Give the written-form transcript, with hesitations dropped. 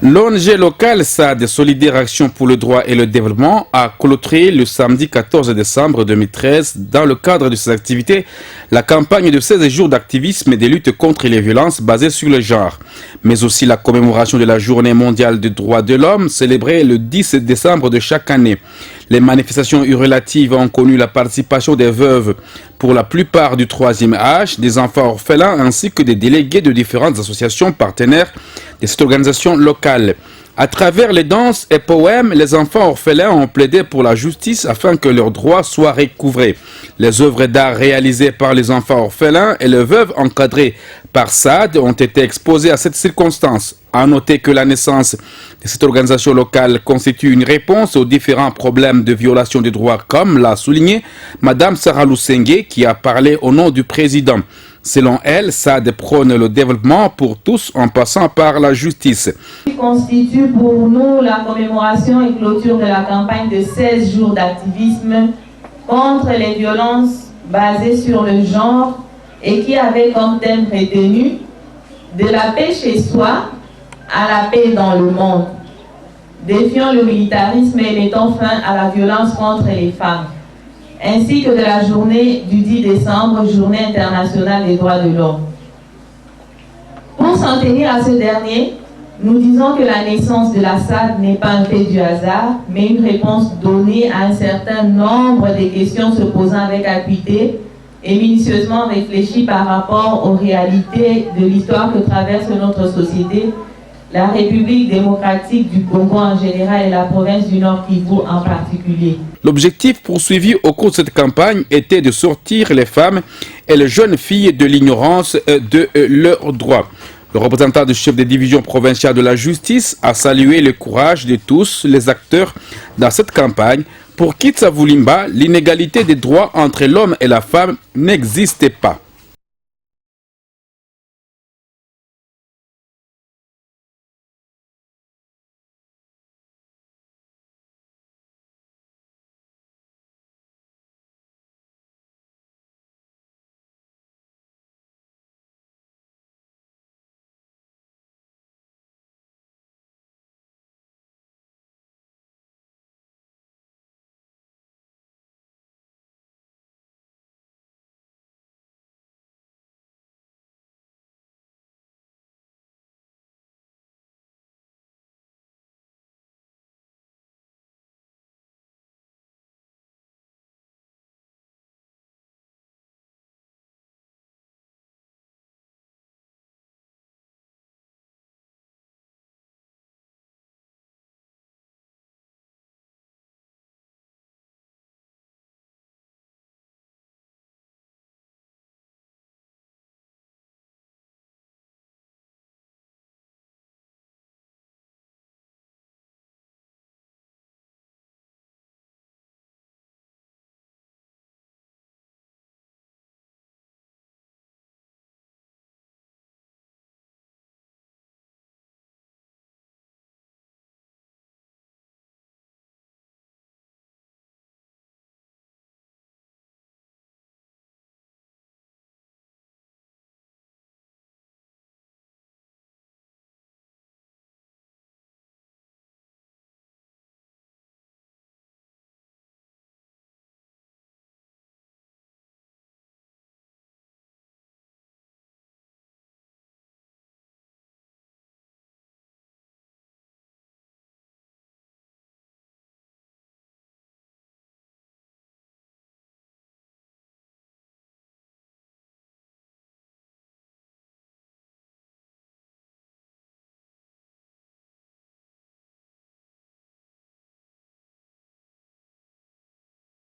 L'ONG locale SAD, Solidaire Action pour le droit et le développement, a clôturé le samedi 14 décembre 2013, dans le cadre de ses activités, la campagne de 16 jours d'activisme et de lutte contre les violences basées sur le genre, mais aussi la commémoration de la Journée mondiale des droits de l'homme, célébrée le 10 décembre de chaque année. Les manifestations relatives ont connu la participation des veuves pour la plupart du troisième âge, des enfants orphelins ainsi que des délégués de différentes associations partenaires de cette organisation locale. À travers les danses et poèmes, les enfants orphelins ont plaidé pour la justice afin que leurs droits soient recouvrés. Les œuvres d'art réalisées par les enfants orphelins et les veuves encadrées par SAD ont été exposées à cette circonstance. À noter que la naissance de cette organisation locale constitue une réponse aux différents problèmes de violation des droits, comme l'a souligné Mme Sarah Lusenge, qui a parlé au nom du président. Selon elle, SAD prône le développement pour tous en passant par la justice. Qui constitue pour nous la commémoration et clôture de la campagne de 16 jours d'activisme contre les violences basées sur le genre et qui avait comme thème retenu de la paix chez soi à la paix dans le monde, défiant le militarisme et mettant fin à la violence contre les femmes, ainsi que de la journée du 10 décembre, journée internationale des droits de l'homme. Pour s'en tenir à ce dernier, nous disons que la naissance de la SAD n'est pas un fait du hasard, mais une réponse donnée à un certain nombre de questions se posant avec acuité et minutieusement réfléchies par rapport aux réalités de l'histoire que traverse notre société, la République démocratique du Congo en général et la province du Nord Kivu en particulier. L'objectif poursuivi au cours de cette campagne était de sortir les femmes et les jeunes filles de l'ignorance de leurs droits. Le représentant du chef de division provinciale de la justice a salué le courage de tous les acteurs dans cette campagne. Pour Kitsa Vulimba, l'inégalité des droits entre l'homme et la femme n'existait pas.